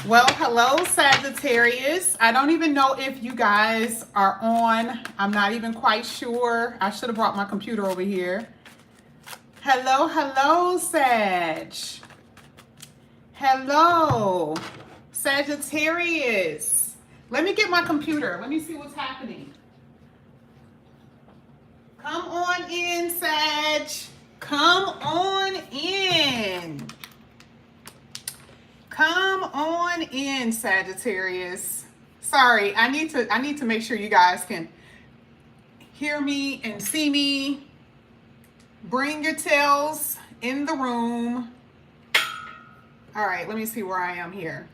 Well, hello, Sagittarius. I don't even know if you guys are on. I'm not even quite sure. I should have brought my computer over here. Hello, hello, Sag. Hello, Sagittarius. Let me get my computer. Let me see what's happening. Come on in, Sag. Come on in. Come on in, Sagittarius. Sorry, I need to make sure you guys can hear me and see me. Bring your tails in the room. All right, let me see where I am here.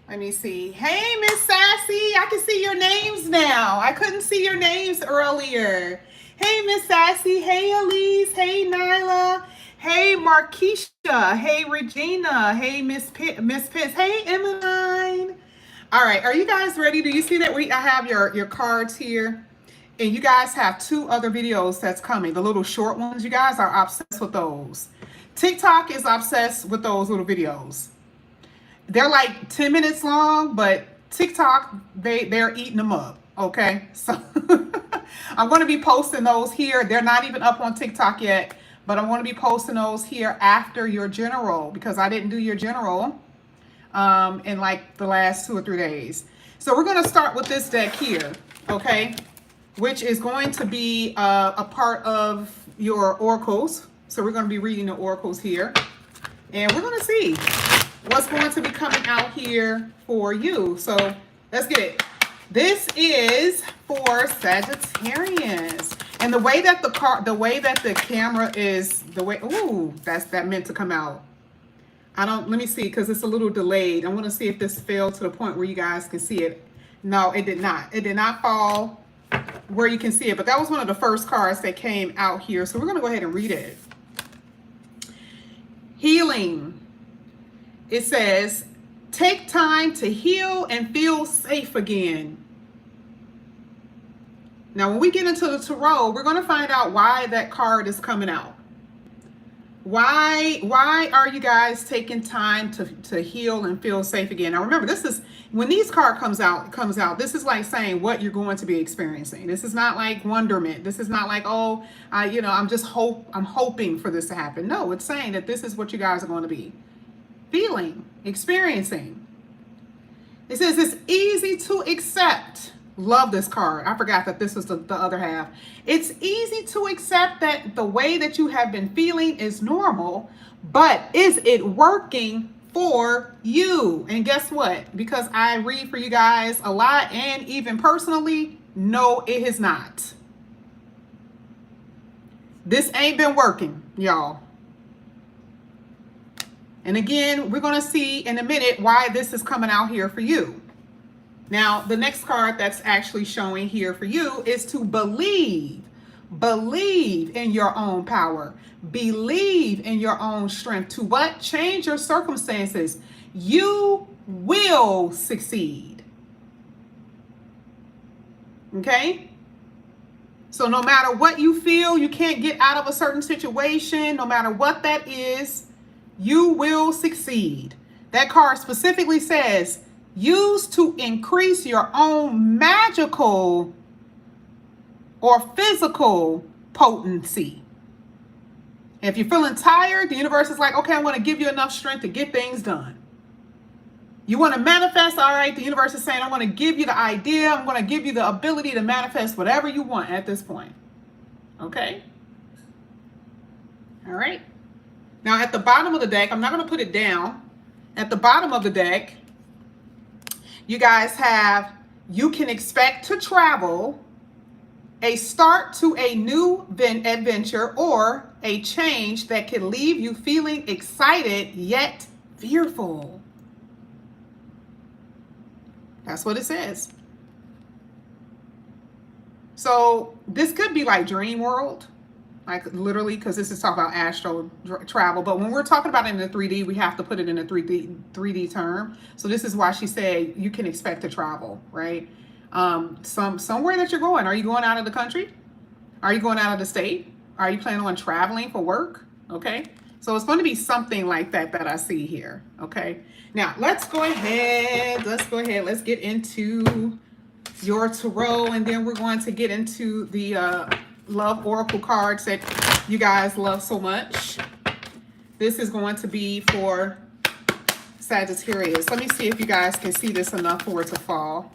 Let me see. Hey, Miss Sassy, I can see your names now. I couldn't see your names earlier. Hey, Miss Sassy. Hey, Elise. Hey, Nyla. Hey, Markeisha. Hey, Regina. Hey, Miss Pitts. Hey, Emmeline. All right, are you guys ready? Do you see that I have your cards here? And you guys have two other videos that's coming. The little short ones, you guys are obsessed with those. TikTok is obsessed with those little videos. They're like 10 minutes long, but TikTok, they're eating them up, okay? So I'm going to be posting those here. They're not even up on TikTok yet, but I'm going to be posting those here after your general because I didn't do your general in like the last 2 or 3 days. So we're going to start with this deck here, okay? Which is going to be a part of your oracles. So we're going to be reading the oracles here. And we're going to see what's going to be coming out here for you. So let's get it. This is for Sagittarius. And the way that the camera is, that meant to come out. Let me see, because it's a little delayed. I want to see if this fell to the point where you guys can see it. No, it did not. It did not fall where you can see it, but that was one of the first cards that came out here. So we're going to go ahead and read it. Healing. It says, take time to heal and feel safe again. Now, when we get into the tarot, we're going to find out why that card is coming out. Why are you guys taking time to heal and feel safe again? Now, remember, this is when these card comes out, this is like saying what you're going to be experiencing. This is not like wonderment. This is not like, I'm hoping for this to happen. No, it's saying that this is what you guys are going to be feeling, experiencing. It says it's easy to accept. Love this card. I forgot that this was the other half. It's easy to accept that the way that you have been feeling is normal, but is it working for you? And guess what? Because I read for you guys a lot and even personally, no, it has not. This ain't been working, y'all. And again, we're going to see in a minute why this is coming out here for you. Now, the next card that's actually showing here for you is to believe. Believe in your own power. Believe in your own strength. To what? Change your circumstances. You will succeed. Okay? So no matter what you feel, you can't get out of a certain situation, no matter what that is, you will succeed. That card specifically says, use to increase your own magical or physical potency. If you're feeling tired, the universe is like, okay, I want to give you enough strength to get things done. You want to manifest, all right, the universe is saying, I want to give you the idea. I'm going to give you the ability to manifest whatever you want at this point. Okay? All right. Now, at the bottom of the deck, I'm not going to put it down. At the bottom of the deck, you guys have, you can expect to travel, a start to a new adventure, or a change that can leave you feeling excited yet fearful. That's what it says. So this could be like dream world, like literally, because this is talking about astral travel. But when we're talking about it in the 3D, we have to put it in a 3D term. So this is why she said you can expect to travel, right? Somewhere that you're going. Are you going out of the country? Are you going out of the state? Are you planning on traveling for work? Okay. So it's going to be something like that that I see here. Okay. Now let's go ahead. Let's get into your tarot, and then we're going to get into the love oracle cards that you guys love so much. This is going to be for Sagittarius. Let me see if you guys can see this enough for it to fall.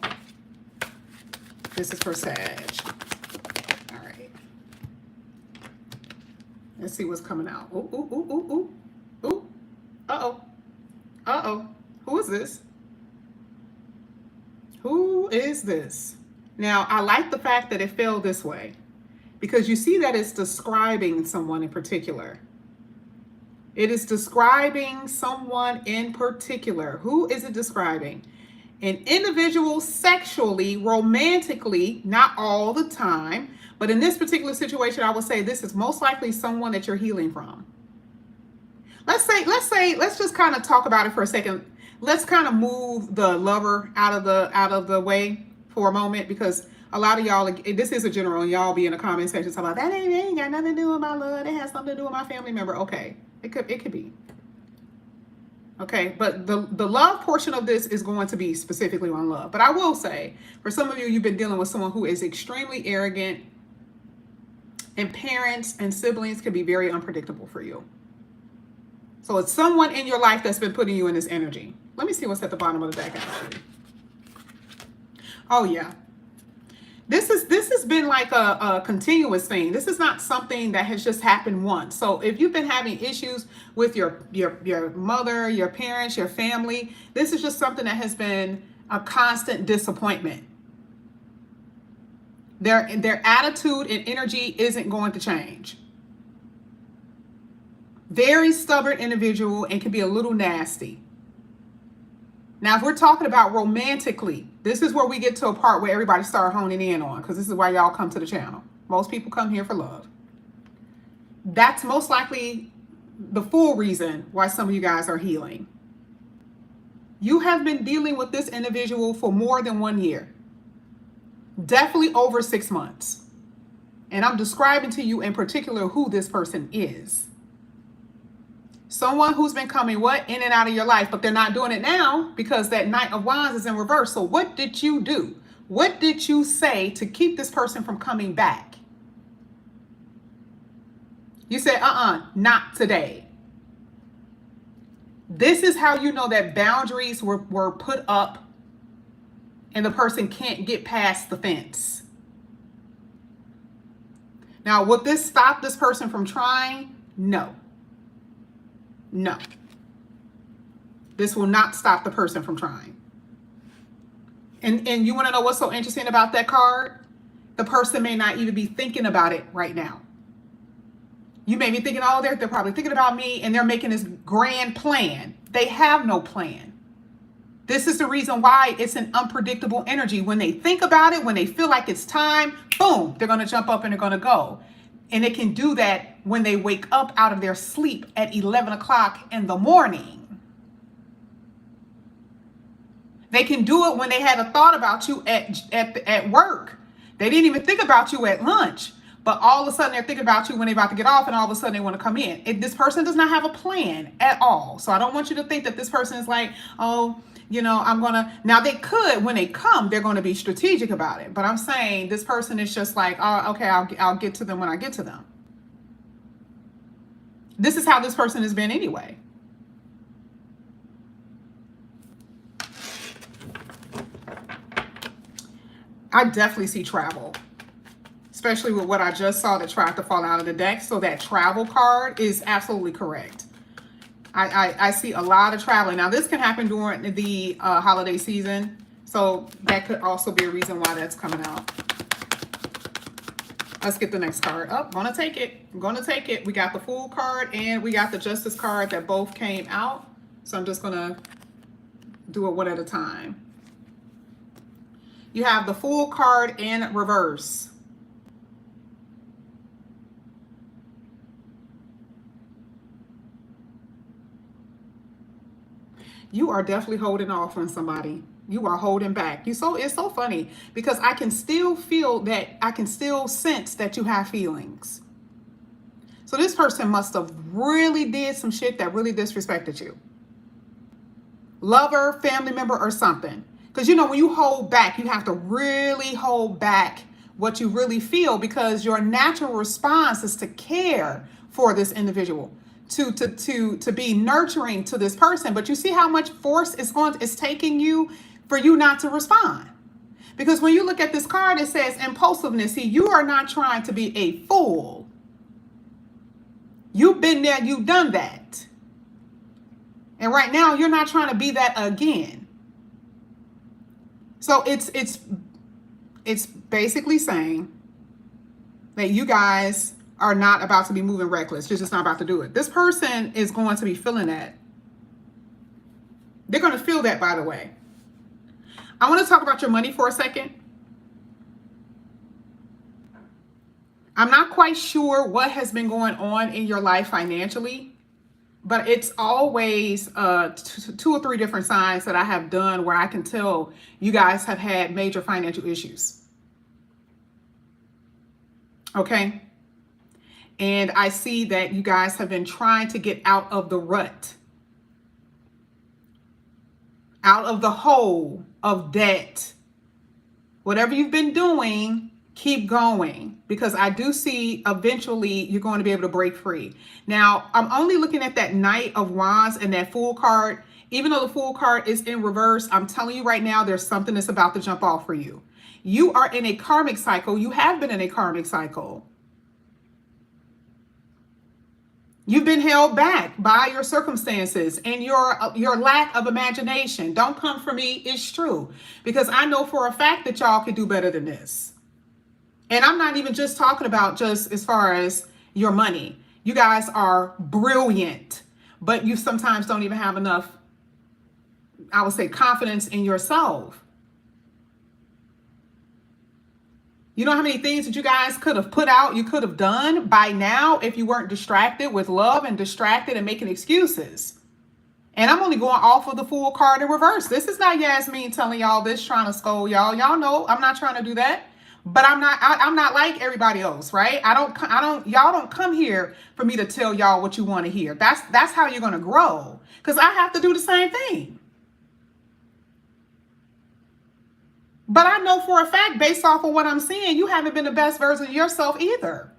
This is for Sag. All right. Let's see what's coming out. Ooh, ooh, ooh, ooh, ooh. Ooh. Uh-oh. Uh-oh. Who is this? Who is this? Now, I like the fact that it fell this way because you see that it's describing someone in particular. It is describing someone in particular. Who is it describing? An individual sexually, romantically, not all the time, but in this particular situation, I would say this is most likely someone that you're healing from. Let's just kind of talk about it for a second. Let's kind of move the lover out of the way for a moment, because a lot of y'all, this is a general, and y'all be in the comment section talking about that ain't got nothing to do with my love. It has something to do with my family member. Okay, it could be. Okay, but the love portion of this is going to be specifically on love. But I will say, for some of you, you've been dealing with someone who is extremely arrogant, and parents and siblings can be very unpredictable for you. So it's someone in your life that's been putting you in this energy. Let me see what's at the bottom of the deck, actually. Oh, yeah. This has been like a continuous thing. This is not something that has just happened once. So if you've been having issues with your mother, your parents, your family, this is just something that has been a constant disappointment. Their attitude and energy isn't going to change. Very stubborn individual and can be a little nasty. Now, if we're talking about romantically, this is where we get to a part where everybody start honing in on, because this is why y'all come to the channel. Most people come here for love. That's most likely the full reason why some of you guys are healing. You have been dealing with this individual for more than 1 year. Definitely over 6 months. And I'm describing to you in particular who this person is. Someone who's been coming in and out of your life, but they're not doing it now because that Knight of Wands is in reverse. So what did you do? What did you say to keep this person from coming back? You said, not today. This is how you know that boundaries were put up and the person can't get past the fence. Now, would this stop this person from trying? No. No. This will not stop the person from trying. And you want to know what's so interesting about that card? The person may not even be thinking about it right now. You may be thinking, oh, they're probably thinking about me, and they're making this grand plan. They have no plan. This is the reason why it's an unpredictable energy. When they think about it, when they feel like it's time, boom, they're going to jump up and they're going to go. And they can do that when they wake up out of their sleep at 11 o'clock in the morning. They can do it when they had a thought about you at work. They didn't even think about you at lunch. But all of a sudden they're thinking about you when they're about to get off, and all of a sudden they want to come in. This person does not have a plan at all. So I don't want you to think that this person is like, oh, I'm going to, now they could, when they come, they're going to be strategic about it. But I'm saying this person is just like, oh, okay, I'll get to them when I get to them. This is how this person has been anyway. I definitely see travel, especially with what I just saw that tried to fall out of the deck. So that travel card is absolutely correct. I see a lot of traveling. Now, this can happen during the holiday season. So that could also be a reason why that's coming out. Let's get the next card. Oh, gonna take it. I'm gonna take it. We got the Fool card and we got the Justice card that both came out. So I'm just gonna do it one at a time. You have the Fool card in reverse. You are definitely holding off on somebody. You are holding back. It's so funny because I can still feel that, I can still sense that you have feelings. So this person must have really did some shit that really disrespected you. Lover, family member, or something. Because, you know, when you hold back, you have to really hold back what you really feel, because your natural response is to care for this individual, to be nurturing to this person. But you see how much force it's taking you for you not to respond. Because when you look at this card, it says impulsiveness. See, you are not trying to be a fool. You've been there, you've done that. And right now, you're not trying to be that again. So it's basically saying that you guys are not about to be moving reckless. You're just not about to do it. This person is going to be feeling that. They're going to feel that, by the way. I want to talk about your money for a second. I'm not quite sure what has been going on in your life financially, but it's always 2 or 3 different signs that I have done where I can tell you guys have had major financial issues. Okay? And I see that you guys have been trying to get out of the rut, out of the hole of debt. Whatever you've been doing, keep going, because I do see eventually you're going to be able to break free. Now, I'm only looking at that Knight of Wands and that Fool card. Even though the Fool card is in reverse, I'm telling you right now, there's something that's about to jump off for you. You are in a karmic cycle. You have been in a karmic cycle. You've been held back by your circumstances and your lack of imagination. Don't come for me. It's true. Because I know for a fact that y'all could do better than this. And I'm not even just talking about just as far as your money. You guys are brilliant, but you sometimes don't even have enough, I would say, confidence in yourself. You know how many things that you guys could have put out, you could have done by now if you weren't distracted with love and distracted and making excuses. And I'm only going off of the Fool card in reverse. This is not Yasmin telling y'all this, trying to scold y'all. Y'all know I'm not trying to do that. But I'm not like everybody else, right? Y'all don't come here for me to tell y'all what you want to hear. That's how you're going to grow. Because I have to do the same thing. But I know for a fact, based off of what I'm seeing, you haven't been the best version of yourself either.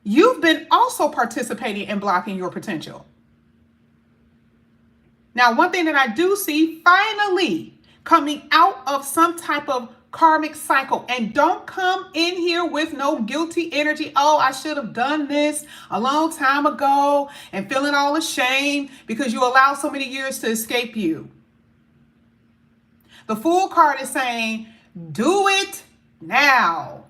You've been also participating in blocking your potential. Now, one thing that I do see, finally coming out of some type of karmic cycle, and don't come in here with no guilty energy. Oh, I should have done this a long time ago, and feeling all ashamed because you allowed so many years to escape you. The Fool card is saying, do it now.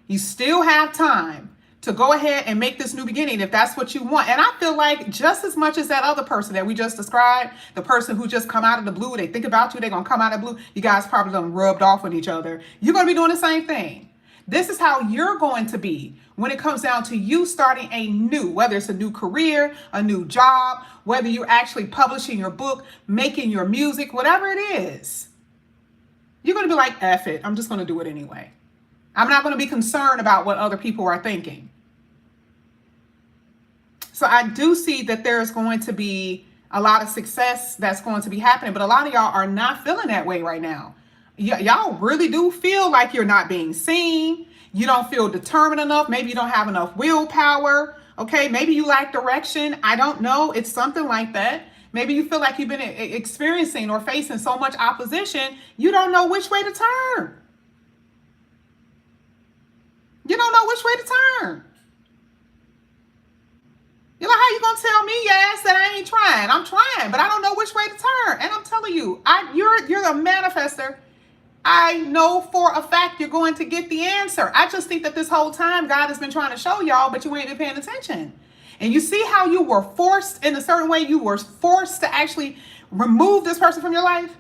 You still have time to go ahead and make this new beginning if that's what you want. And I feel like just as much as that other person that we just described, the person who just come out of the blue, they think about you, they're going to come out of the blue. You guys probably done rubbed off with each other. You're going to be doing the same thing. This is how you're going to be when it comes down to you starting a new, whether it's a new career, a new job, whether you're actually publishing your book, making your music, whatever it is. You're going to be like, F it. I'm just going to do it anyway. I'm not going to be concerned about what other people are thinking. So I do see that there's going to be a lot of success that's going to be happening, but a lot of y'all are not feeling that way right now. Y'all really do feel like you're not being seen. You don't feel determined enough. Maybe you don't have enough willpower. Okay, maybe you lack direction. I don't know. It's something like that. Maybe you feel like you've been experiencing or facing so much opposition, you don't know which way to turn. You don't know which way to turn. You're like, how you gonna tell me, yes, that I ain't trying? I'm trying, but I don't know which way to turn. And I'm telling you, you're a manifester. I know for a fact you're going to get the answer. I just think that this whole time God has been trying to show y'all, but you ain't been paying attention. And you see how you were forced in a certain way, you were forced to actually remove this person from your life?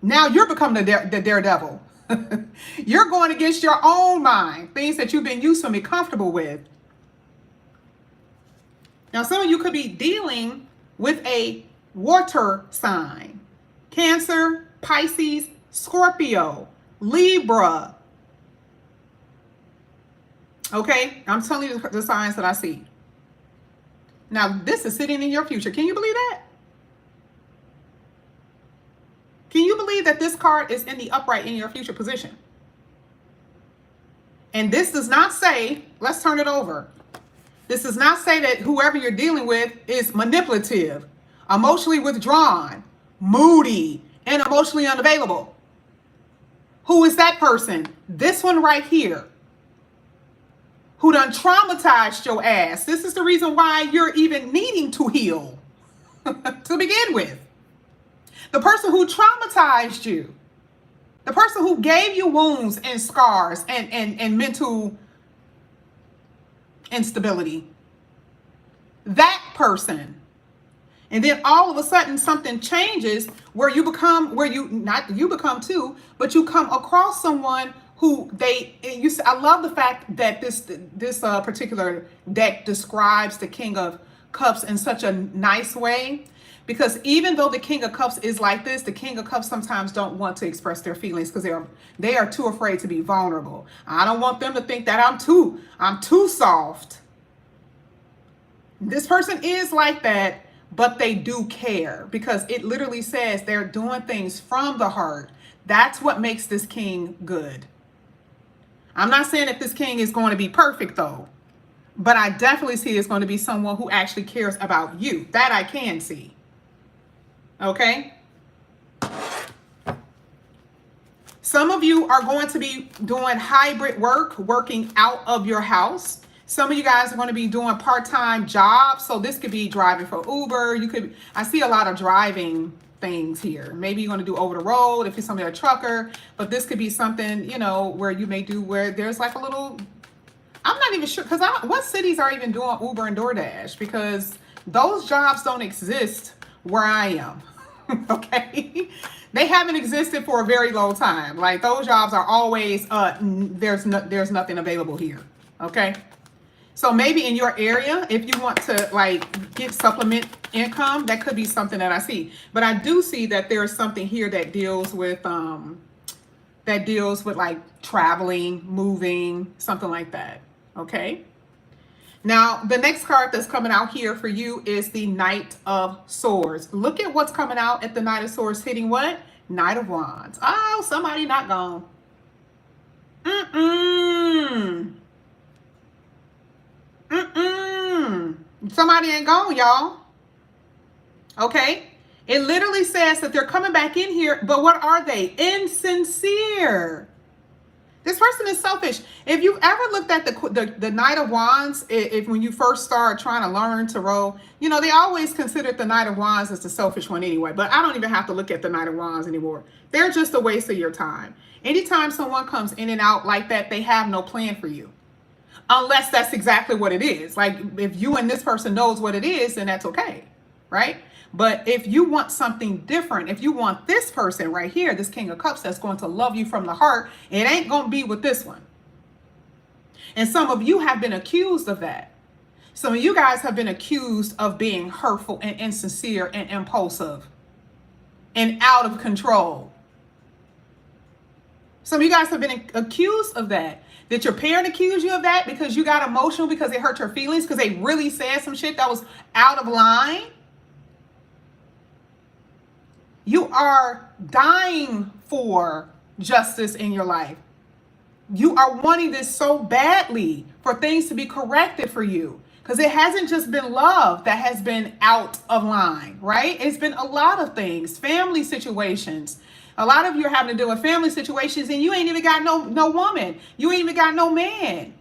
Now you're becoming the daredevil. You're going against your own mind, things that you've been used to and be comfortable with. Now, some of you could be dealing with a water sign, Cancer, Pisces, Scorpio, Libra. Okay, I'm telling you the signs that I see. Now, this is sitting in your future. Can you believe that? Can you believe that this card is in the upright in your future position? And this does not say, let's turn it over. This does not say that whoever you're dealing with is manipulative, emotionally withdrawn, moody, and emotionally unavailable. Who is that person? This one right here, who done traumatized your ass. This is the reason why you're even needing to heal to begin with. The person who traumatized you, the person who gave you wounds and scars and mental instability, that person. And then all of a sudden something changes where you become, not you become too, but you come across someone who I love the fact that this particular deck describes the King of Cups in such a nice way. Because even though the King of Cups is like this, the King of Cups sometimes don't want to express their feelings because they are too afraid to be vulnerable. I don't want them to think that I'm too soft. This person is like that, but they do care because it literally says they're doing things from the heart. That's what makes this king good. I'm not saying that this king is going to be perfect though, but I definitely see it's going to be someone who actually cares about you. That I can see. Okay. Some of you are going to be doing hybrid work, working out of your house. Some of you guys are going to be doing part-time jobs. So this could be driving for Uber. I see a lot of driving things here. Maybe you're going to do over the road if you're somebody a trucker, but this could be something, where you may do where there's like a little, I'm not even sure, because what cities are even doing Uber and DoorDash? Because those jobs don't exist where I am. Okay, they haven't existed for a very long time. Like those jobs are always there's nothing available here. Okay, so maybe in your area, if you want to like get supplement income, that could be something that I see. But I do see that there's something here that deals with like traveling, moving, something like that. Okay. Now, the next card that's coming out here for you is the Knight of Swords. Look at what's coming out at the Knight of Swords hitting what? Knight of Wands. Oh, somebody not gone. Somebody ain't gone, y'all. Okay? It literally says that they're coming back in here, but what are they? Insincere. This person is selfish. If you've ever looked at the Knight of Wands, if when you first start trying to learn tarot, they always considered the Knight of Wands as the selfish one anyway. But I don't even have to look at the Knight of Wands anymore. They're just a waste of your time. Anytime someone comes in and out like that, they have no plan for you. Unless that's exactly what it is. Like if you and this person knows what it is, then that's okay. Right? But if you want something different, if you want this person right here, this King of Cups that's going to love you from the heart, it ain't going to be with this one. And some of you have been accused of that. Some of you guys have been accused of being hurtful and insincere and impulsive and out of control. Some of you guys have been accused of that. Did your parent accuse you of that because you got emotional because they hurt your feelings, because they really said some shit that was out of line? You are dying for justice in your life. You are wanting this so badly for things to be corrected for you, because it hasn't just been love that has been out of line, right? It's been a lot of things, family situations. A lot of you are having to deal with family situations and you ain't even got no woman. You ain't even got no man.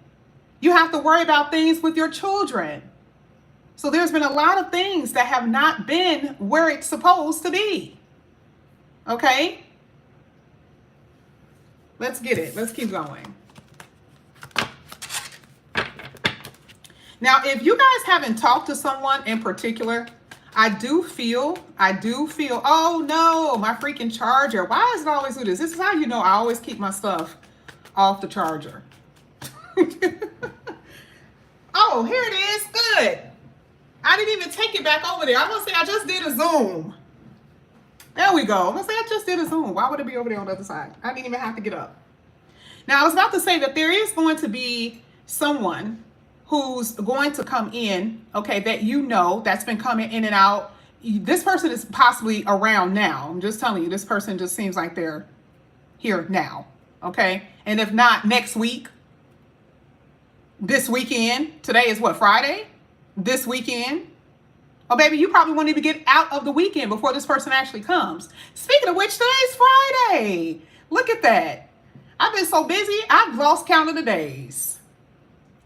You have to worry about things with your children. So there's been a lot of things that have not been where it's supposed to be. Okay, let's get it. Let's keep going. Now, if you guys haven't talked to someone in particular, I do feel, oh no, my freaking charger. Why does it always do this? This is how you know I always keep my stuff off the charger. Oh, here it is. Good. I didn't even take it back over there. I was gonna say I just did a Zoom. There we go. I'm gonna say I just did a Zoom. Why would it be over there on the other side? I didn't even have to get up. Now, I was about to say that there is going to be someone who's going to come in, okay, that you know that's been coming in and out. This person is possibly around now. I'm just telling you, this person just seems like they're here now, okay? And if not, next week, this weekend. Today is what, Friday? This weekend. Oh, baby, you probably won't even get out of the weekend before this person actually comes. Speaking of which, today's Friday. Look at that. I've been so busy, I've lost count of the days.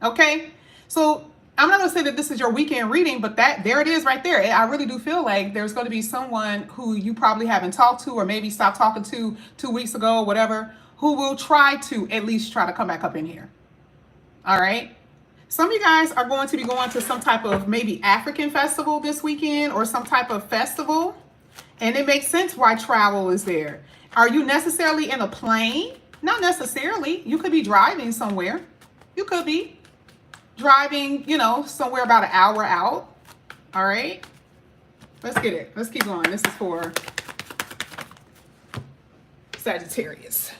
Okay? So I'm not going to say that this is your weekend reading, but there it is right there. I really do feel like there's going to be someone who you probably haven't talked to or maybe stopped talking to 2 weeks ago or whatever, who will try to at least try to come back up in here. All right? Some of you guys are going to be going to some type of maybe African festival this weekend or some type of festival. And it makes sense why travel is there. Are you necessarily in a plane? Not necessarily. You could be driving somewhere. You could be driving, you know, somewhere about an hour out. All right. Let's get it. Let's keep going. This is for Sagittarius.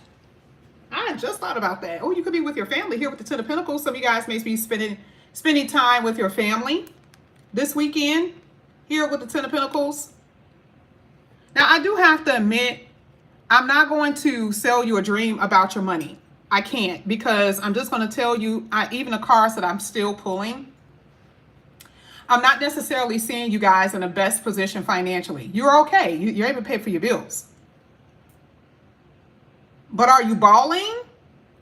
I just thought about that. Oh, you could be with your family here with the Ten of Pentacles. Some of you guys may be spending time with your family this weekend here with the Ten of Pentacles. Now, I do have to admit, I'm not going to sell you a dream about your money. I can't, because I'm just going to tell you, even the cards that I'm still pulling, I'm not necessarily seeing you guys in the best position financially. You're okay. You're able to pay for your bills. But are you balling?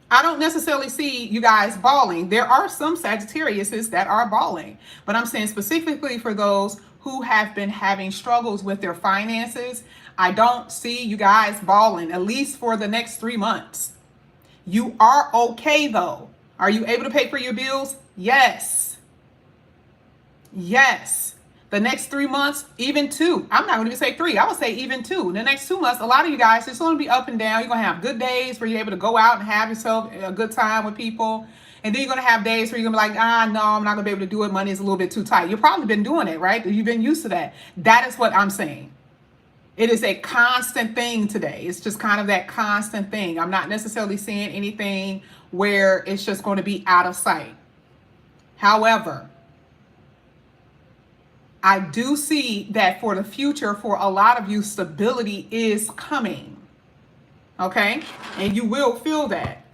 I don't necessarily see you guys balling. There are some Sagittariuses that are balling, but I'm saying specifically for those who have been having struggles with their finances, I don't see you guys balling, at least for the next 3 months. You are okay though. Are you able to pay for your bills? Yes. Yes. The next 3 months, even 2. I'm not going to even say 3. I would say even 2. The next 2 months, a lot of you guys, it's going to be up and down. You're going to have good days where you're able to go out and have yourself a good time with people. And then you're going to have days where you're going to be like, no, I'm not going to be able to do it. Money is a little bit too tight. You've probably been doing it, right? You've been used to that. That is what I'm saying. It is a constant thing today. It's just kind of that constant thing. I'm not necessarily seeing anything where it's just going to be out of sight. However, I do see that for the future, for a lot of you, stability is coming. Okay? And you will feel that.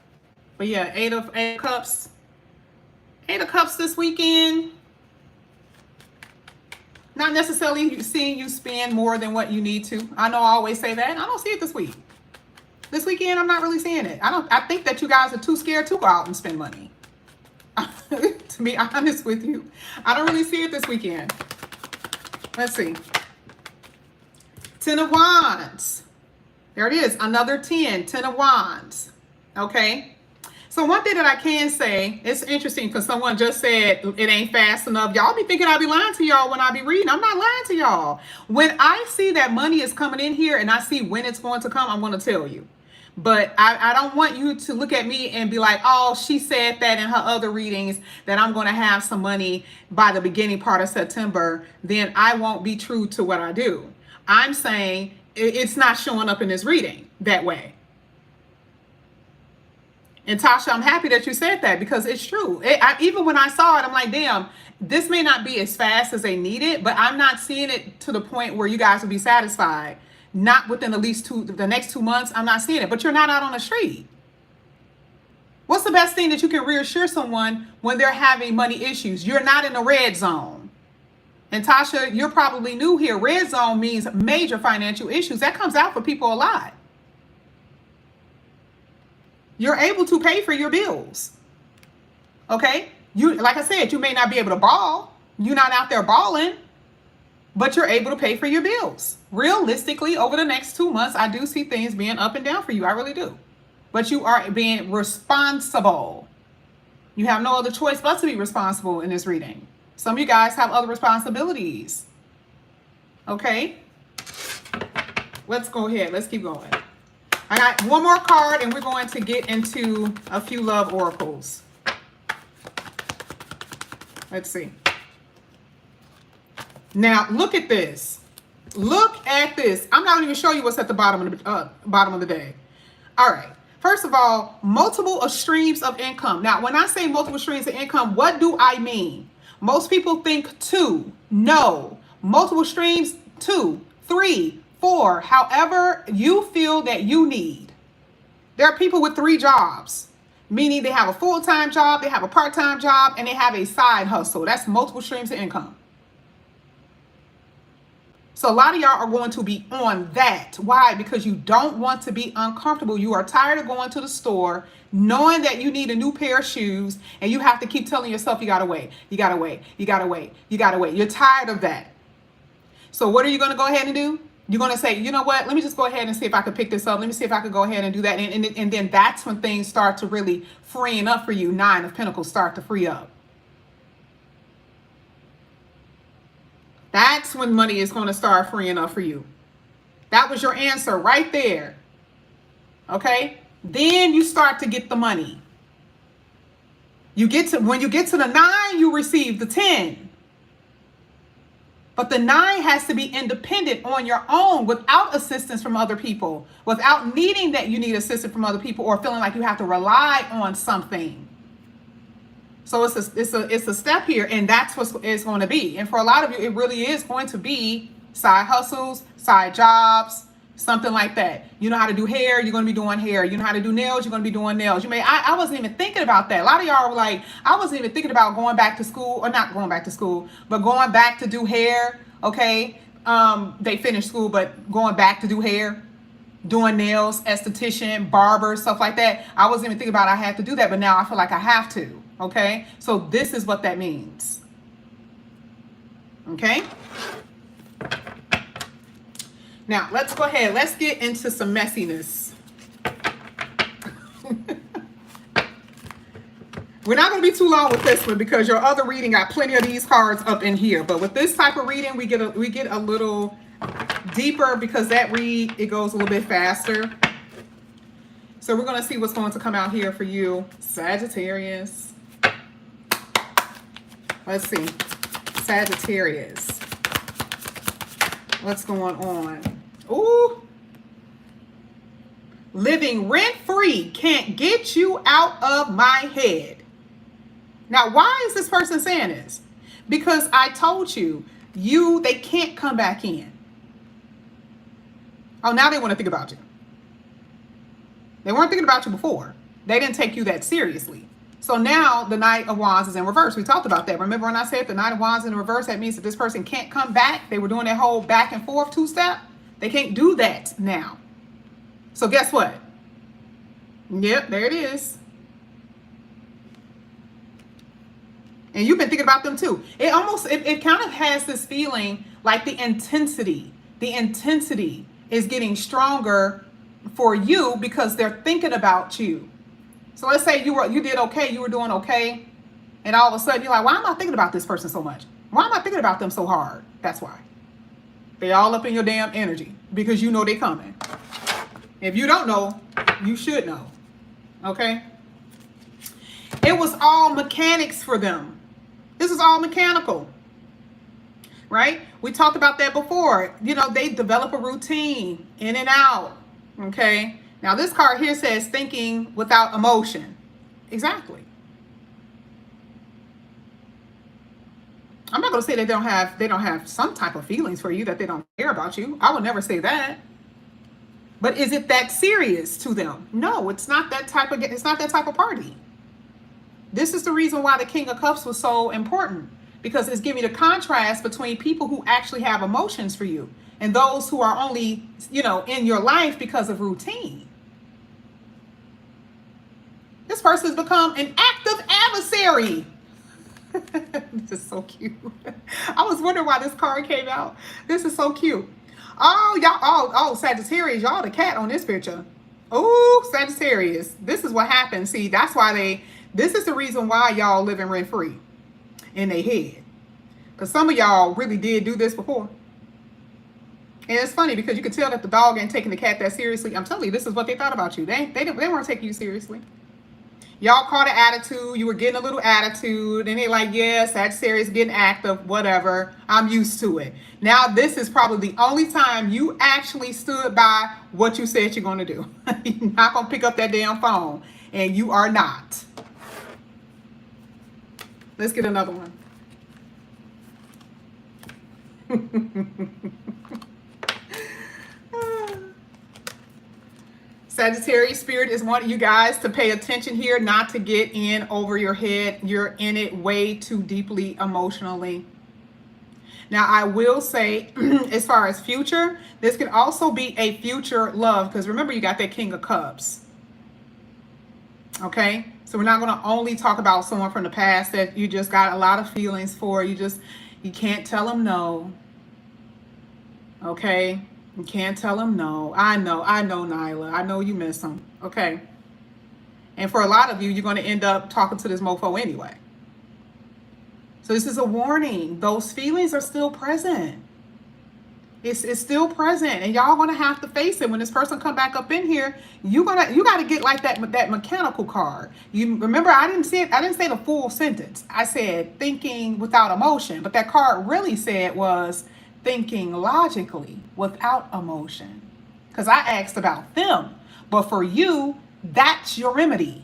But yeah, Eight of Cups. 8 of Cups this weekend. Not necessarily seeing you spend more than what you need to. I know I always say that. I don't see it this week. This weekend, I'm not really seeing it. I think that you guys are too scared to go out and spend money. To be honest with you, I don't really see it this weekend. Let's see. 10 of Wands. There it is. Another 10. 10 of Wands. Okay. So one thing that I can say, it's interesting because someone just said it ain't fast enough. Y'all be thinking I be lying to y'all when I be reading. I'm not lying to y'all. When I see that money is coming in here and I see when it's going to come, I'm going to tell you. But I don't want you to look at me and be like, oh, she said that in her other readings that I'm going to have some money by the beginning part of September. Then I won't be true to what I do. I'm saying it's not showing up in this reading that way. And Tasha, I'm happy that you said that because it's true. Even when I saw it, I'm like, damn, this may not be as fast as they need it, but I'm not seeing it to the point where you guys will be satisfied. Not within at least the next 2 months. I'm not seeing it, but you're not out on the street. What's the best thing that you can reassure someone when they're having money issues? You're not in the red zone. And Tasha, you're probably new here. Red zone means major financial issues. That comes out for people a lot. You're able to pay for your bills. Okay? Like I said, you may not be able to ball. You're not out there balling. But you're able to pay for your bills. Realistically, over the next 2 months, I do see things being up and down for you. I really do. But you are being responsible. You have no other choice but to be responsible in this reading. Some of you guys have other responsibilities. Okay? Let's go ahead. Let's keep going. I got one more card and we're going to get into a few love oracles. Let's see. Now, look at this. Look at this. I'm not even show you what's at the bottom of the day. All right. First of all, multiple streams of income. Now, when I say multiple streams of income, what do I mean? Most people think 2. No. Multiple streams, 2, 3, 4, however you feel that you need. There are people with 3 jobs, meaning they have a full-time job, they have a part-time job, and they have a side hustle. That's multiple streams of income. So a lot of y'all are going to be on that. Why? Because you don't want to be uncomfortable. You are tired of going to the store, knowing that you need a new pair of shoes, and you have to keep telling yourself you gotta wait, you gotta wait, you gotta wait, you gotta wait. You're tired of that. So what are you gonna go ahead and do? You're gonna say, you know what? Let me just go ahead and see if I can pick this up. Let me see if I could go ahead and do that. And then that's when things start to really freeing up for you. 9 of Pentacles start to free up. That's when money is going to start freeing up for you. That was your answer right there. Okay? Then you start to get the money. When you get to the 9, you receive the 10. But the 9 has to be independent on your own without assistance from other people, without needing that you need assistance from other people or feeling like you have to rely on something. So it's a step here, and that's what it's going to be. And for a lot of you, it really is going to be side hustles, side jobs, something like that. You know how to do hair, you're going to be doing hair. You know how to do nails, you're going to be doing nails. I wasn't even thinking about that. A lot of y'all were like, I wasn't even thinking about going back to school, or not going back to school, but going back to do hair. Okay, they finished school, but going back to do hair, doing nails, esthetician, barber, stuff like that. I wasn't even thinking about I had to do that, but now I feel like I have to. Okay, so this is what that means. Okay, now let's go ahead. Let's get into some messiness. We're not going to be too long with this one because your other reading got plenty of these cards up in here. But with this type of reading, we get a little deeper because that read, it goes a little bit faster. So we're going to see what's going to come out here for you, Sagittarius. Let's see. Sagittarius. What's going on? Ooh. Living rent-free. Can't get you out of my head. Now, why is this person saying this? Because I told you, they can't come back in. Oh, now they want to think about you. They weren't thinking about you before. They didn't take you that seriously. So now the Knight of Wands is in reverse. We talked about that. Remember when I said the Knight of Wands in reverse, that means that this person can't come back. They were doing that whole back and forth 2-step. They can't do that now. So guess what? Yep, there it is. And you've been thinking about them too. It kind of has this feeling like the intensity is getting stronger for you because they're thinking about you. So let's say you did okay, you were doing okay, and all of a sudden you're like, why am I thinking about this person so much? Why am I thinking about them so hard? That's why. They all up in your damn energy because you know they're coming. If you don't know, you should know. Okay? It was all mechanics for them. This is all mechanical. Right? We talked about that before. They develop a routine in and out. Okay? Now this card here says thinking without emotion. Exactly. I'm not going to say they don't have some type of feelings for you, that they don't care about you. I would never say that. But is it that serious to them? No, it's not that type of party. This is the reason why the King of Cups was so important, because it's giving the contrast between people who actually have emotions for you and those who are only, in your life because of routine. This person has become an active adversary. This is so cute. I was wondering why this card came out. This is so cute. Oh, y'all, Sagittarius, y'all the cat on this picture. Oh, Sagittarius. This is what happens. See, that's why this is the reason why y'all living rent-free in their head. Because some of y'all really did do this before. And it's funny because you can tell that the dog ain't taking the cat that seriously. I'm telling you, this is what they thought about you. They weren't taking you seriously. Y'all caught an attitude. You were getting a little attitude. And they're like, yeah, Sagittarius getting active, whatever. I'm used to it. Now, this is probably the only time you actually stood by what you said you're going to do. You're not going to pick up that damn phone. And you are not. Let's get another one. Sagittarius spirit is wanting you guys to pay attention here, not to get in over your head. You're in it way too deeply emotionally. Now, I will say, as far as future, this can also be a future love, because remember, you got that King of Cups. Okay? So we're not going to only talk about someone from the past that you just got a lot of feelings for. You can't tell them no. Okay? You can't tell them no. I know, Nyla. I know you miss them. Okay? And for a lot of you, you're going to end up talking to this mofo anyway. So this is a warning. Those feelings are still present. It's still present, and y'all gonna have to face it when this person come back up in here. You gotta get like that mechanical card. You remember, I didn't say the full sentence. I said thinking without emotion, but that card really said was thinking logically without emotion. Because I asked about them, but for you, that's your remedy.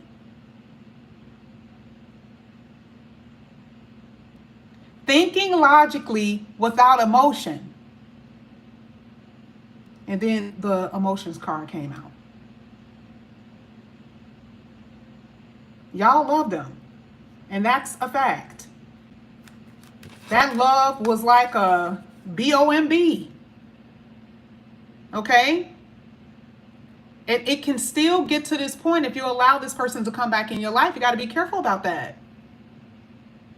Thinking logically without emotion. And then the emotions card came out. Y'all love them. And that's a fact. That love was like a BOMB. Okay? It can still get to this point if you allow this person to come back in your life. You got to be careful about that.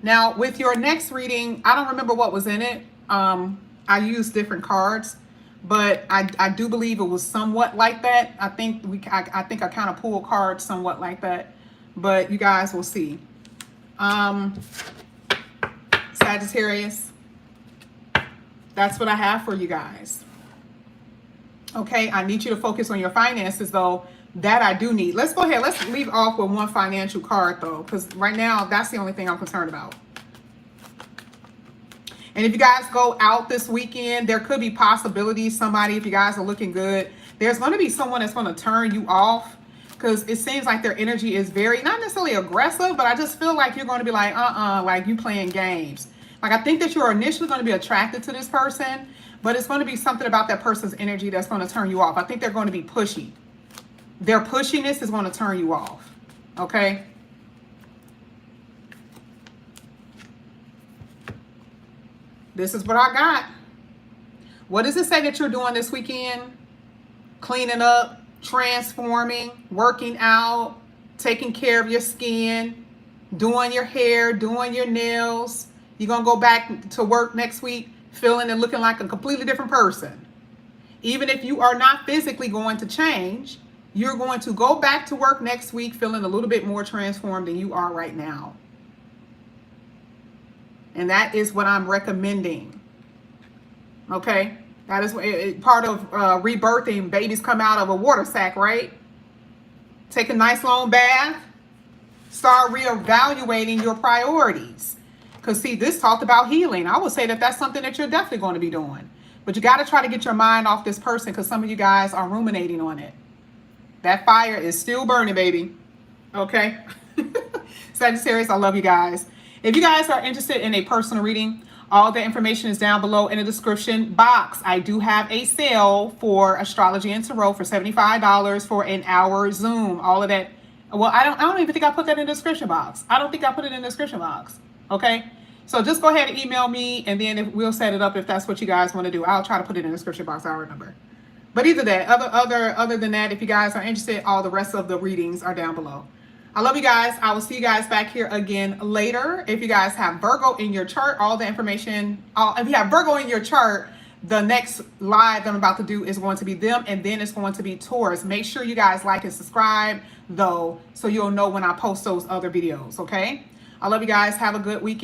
Now, with your next reading, I don't remember what was in it. I used different cards. But I do believe it was somewhat like that. I think I kind of pulled cards somewhat like that. But you guys will see. Sagittarius, that's what I have for you guys. Okay, I need you to focus on your finances, though. That I do need. Let's go ahead. Let's leave off with one financial card, though, because right now, that's the only thing I'm concerned about. And if you guys go out this weekend, there could be possibilities. Somebody, if you guys are looking good, there's going to be someone that's going to turn you off, because it seems like their energy is very, not necessarily aggressive, but I just feel like you're going to be like, like you playing games. Like, I think that you're initially going to be attracted to this person, but it's going to be something about that person's energy that's going to turn you off. I think they're going to be pushy. Their pushiness is going to turn you off. Okay? This is what I got. What does it say that you're doing this weekend? Cleaning up, transforming, working out, taking care of your skin, doing your hair, doing your nails. You're going to go back to work next week feeling and looking like a completely different person. Even if you are not physically going to change, you're going to go back to work next week feeling a little bit more transformed than you are right now. And that is what I'm recommending. Okay? That is part of rebirthing. Babies come out of a water sack, right? Take a nice long bath. Start reevaluating your priorities. Because, see, this talked about healing. I would say that that's something that you're definitely going to be doing. But you got to try to get your mind off this person, because some of you guys are ruminating on it. That fire is still burning, baby. Okay? Sagittarius, I love you guys. If you guys are interested in a personal reading, all the information is down below in the description box. I do have a sale for astrology and tarot for $75 for an hour Zoom. All of that. Well, I don't even think I put that in the description box. I don't think I put it in the description box. Okay? So just go ahead and email me, and then we'll set it up if that's what you guys want to do. I'll try to put it in the description box. I remember. But either that, other than that, if you guys are interested, all the rest of the readings are down below. I love you guys. I will see you guys back here again later. If you guys have Virgo in your chart, all the information, if you have Virgo in your chart, the next live that I'm about to do is going to be them, and then it's going to be Taurus. Make sure you guys like and subscribe, though, so you'll know when I post those other videos, okay? I love you guys. Have a good weekend.